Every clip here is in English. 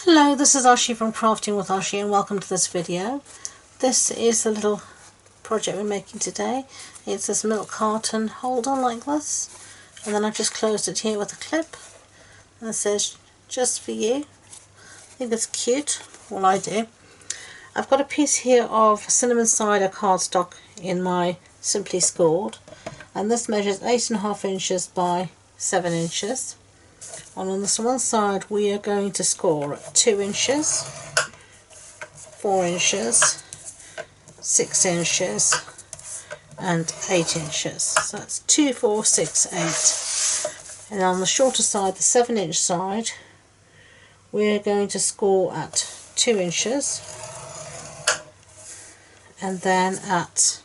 Hello, this is Ashee from Crafting with Ashee and welcome to this video. This is the little project we're making today. It's this milk carton holder like this, and then I've just closed it here with a clip and it says just for you. I think it's cute. Well, I do. I've got a piece here of cinnamon cider cardstock in my Simply Scored, and this measures 8.5 inches by 7 inches. And on this one side we are going to score 2 inches, 4 inches, 6 inches and 8 inches. So that's 2, 4, 6, 8. And on the shorter side, the 7-inch side, we're going to score at 2 inches and then at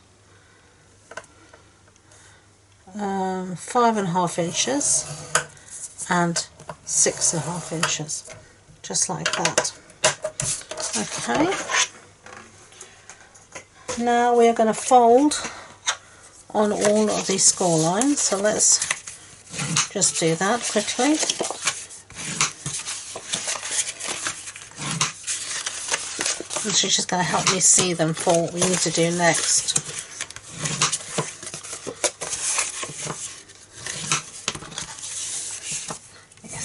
5.5 inches and 6.5 inches, just like that. Okay, now we are going to fold on all of these score lines, so let's just do that quickly. And she's just going to help me see them for what we need to do next.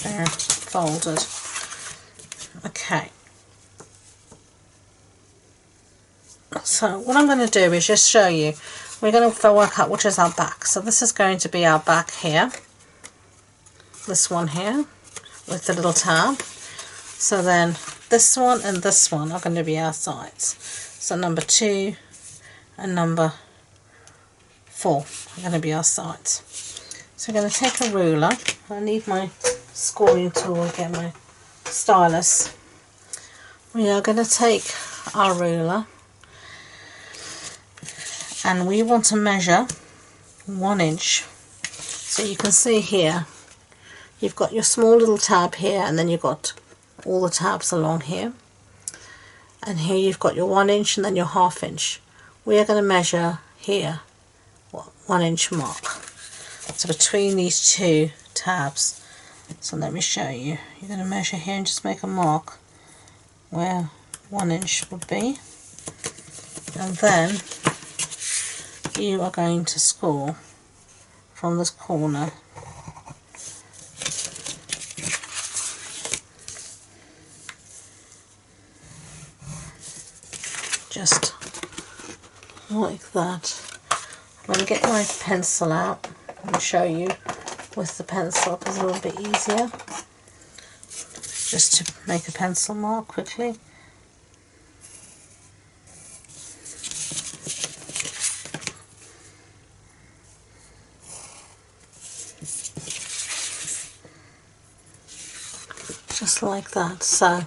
They're folded. Okay, so what I'm going to do is just show you. We're going to work out which is our back. So this is going to be our back here, this one here with the little tab. So then this one and this one are going to be our sides. So number 2 and number 4 are going to be our sides. So I'm going to take a ruler. I need my scoring tool and get my stylus. We are going to take our ruler and we want to measure 1 inch. So you can see here you've got your small little tab here, and then you've got all the tabs along here, and here you've got your 1 inch and then your 1/2 inch. We are going to measure here 1 inch mark, so between these two tabs. So let me show you. You're going to measure here and just make a mark where 1 inch would be, and then you are going to score from this corner just like that. I'm going to get my pencil out and show you with the pencil because it's a little bit easier just to make a pencil mark quickly. Just like that. So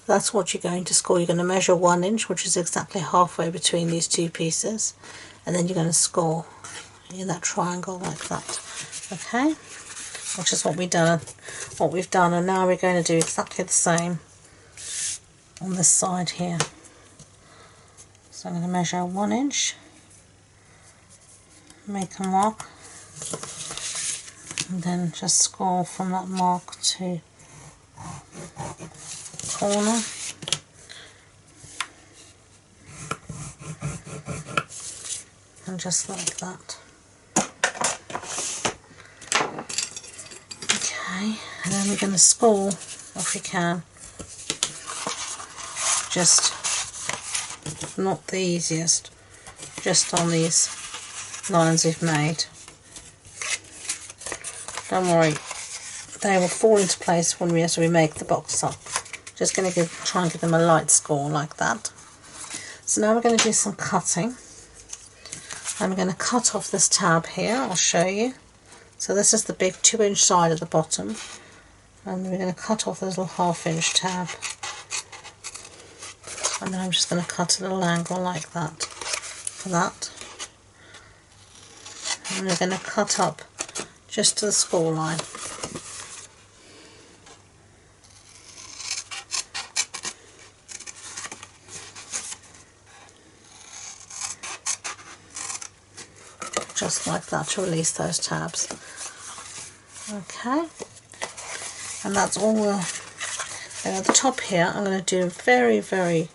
that's what you're going to score. You're going to measure 1 inch, which is exactly halfway between these two pieces, and then you're going to score in that triangle like that. Okay, which is what we've done, and now we're going to do exactly the same on this side here. So I'm going to measure 1 inch, make a mark, and then just score from that mark to corner. And just like that. Okay, and then we're going to score, if we can, just not the easiest, just on these lines we've made. Don't worry, they will fall into place when as we make the box up. Just going to try and give them a light score like that. So now we're going to do some cutting. I'm going to cut off this tab here. I'll show you. So this is the big 2 inch side at the bottom, and we're going to cut off this little 1/2 inch tab, and then I'm just going to cut a little angle like that for that, and we're going to cut up just to the score line. Just like that to release those tabs. Okay, and that's all And at the top here, I'm going to do very,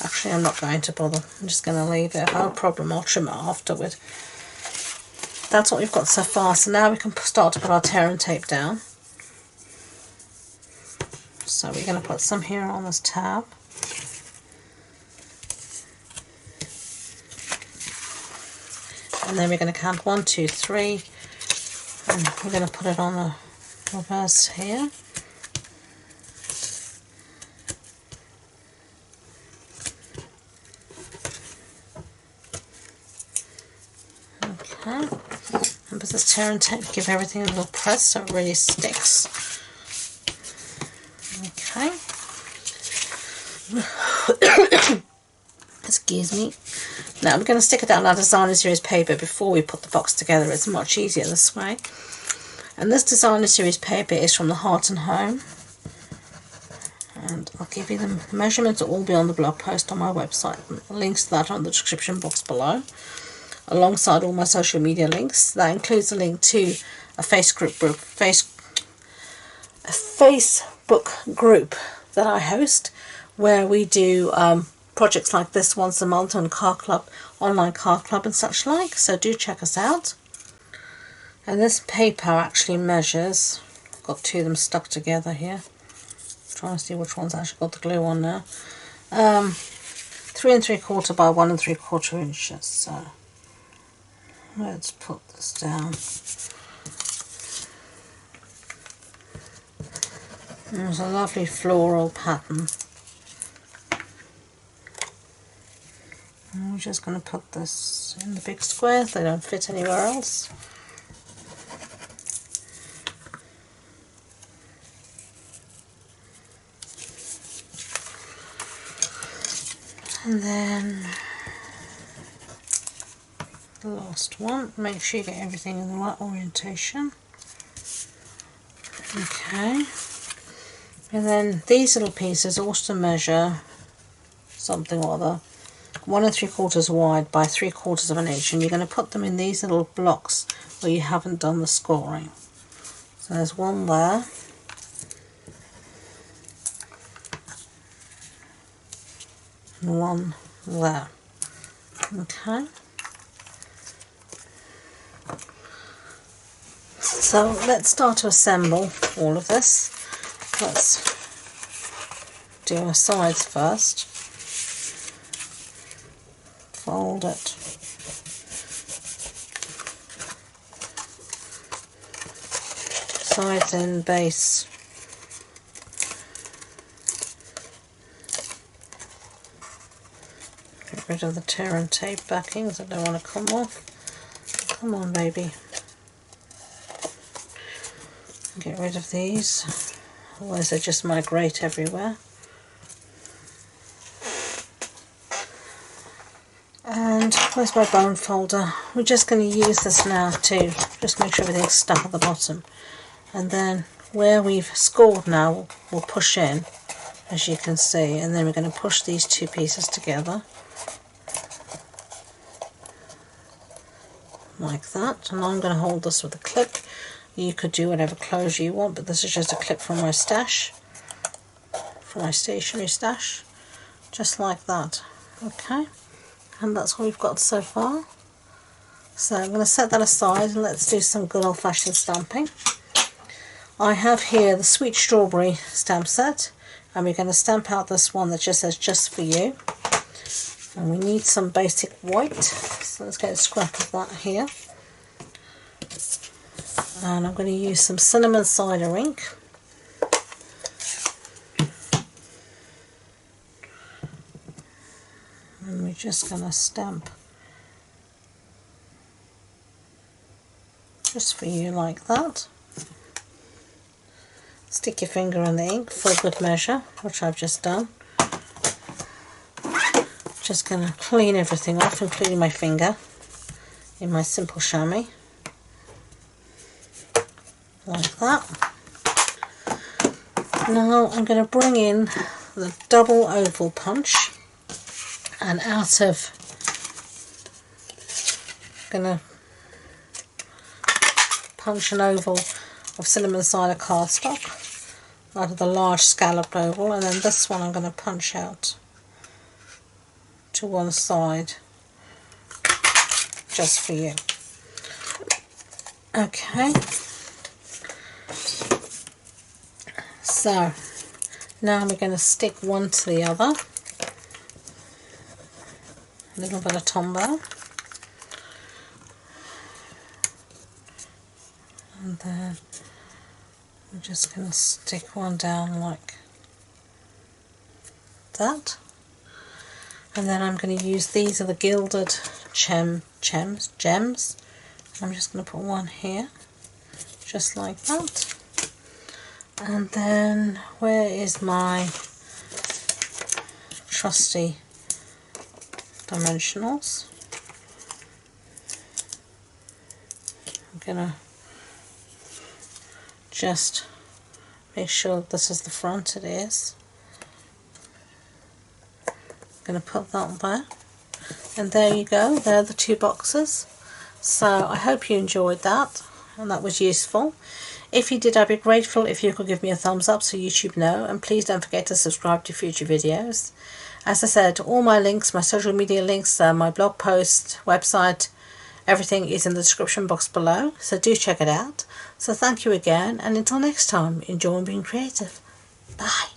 actually I'm not going to bother, I'm just going to leave it, no problem, I'll trim it afterward. That's what we've got so far, so now we can start to put our tear and tape down. So we're going to put some here on this tab. And then we're going to count 1, 2, 3, and we're going to put it on the reverse here. Okay, and with this tear and tape, give everything a little press so it really sticks. Okay. Excuse me. Now we're going to stick it down our designer series paper before we put the box together. It's much easier this way. And this designer series paper is from the Heart and Home. And I'll give you the measurements, will all be on the blog post on my website. Links to that are in the description box below, alongside all my social media links. That includes a link to a Facebook group that I host, where we do projects like this once a month on car club, online car club and such like, so do check us out. And this paper actually measures, I've got two of them stuck together here, I'm trying to see which one's actually got the glue on now, 3 3/4 by 1 3/4 inches. So let's put this down. There's a lovely floral pattern. And we're just going to put this in the big squares, they don't fit anywhere else. And then the last one, make sure you get everything in the right orientation. Okay. And then these little pieces also measure something or other, 1 3/4 wide by 3/4 of an inch, and you're going to put them in these little blocks where you haven't done the scoring. So there's one there, and one there. Okay. So let's start to assemble all of this. Let's do our sides first. Fold it. Sides in, base. Get rid of the tear and tape backings, I don't want to come off. Come on, baby. Get rid of these, otherwise they just migrate everywhere. And where's my bone folder? We're just going to use this now to just make sure everything's stuck at the bottom. And then where we've scored now, we'll push in, as you can see, and then we're going to push these two pieces together. Like that. And I'm going to hold this with a clip. You could do whatever closure you want, but this is just a clip from my stash, from my stationery stash, just like that. Okay, and that's what we've got so far. So I'm going to set that aside and let's do some good old-fashioned stamping. I have here the Sweet Strawberry stamp set, and we're going to stamp out this one that just says "Just for You." And we need some basic white, so let's get a scrap of that here. And I'm going to use some cinnamon cider ink. And we're just going to stamp "Just for You" like that. Stick your finger in the ink for good measure, which I've just done. Just going to clean everything off, including my finger, in my simple chamois. Like that. Now I'm going to bring in the double oval punch, and out of, going to punch an oval of cinnamon cider cardstock, out of the large scalloped oval, and then this one I'm going to punch out to one side just for you. Okay, so now we're going to stick one to the other, a little bit of tombow, and then I'm just going to stick one down like that, and then I'm going to use, these are the gilded gems. I'm just going to put one here just like that, and then where is my trusty dimensionals? I'm going to just make sure this is the front. It is. I'm going to put that there, and there you go, there are the two boxes. So I hope you enjoyed that and that was useful. If you did, I'd be grateful if you could give me a thumbs up so YouTube know, and please don't forget to subscribe to future videos. As I said, all my links, my social media links, my blog post, website, everything is in the description box below, so do check it out. So thank you again, and until next time, enjoy being creative. Bye.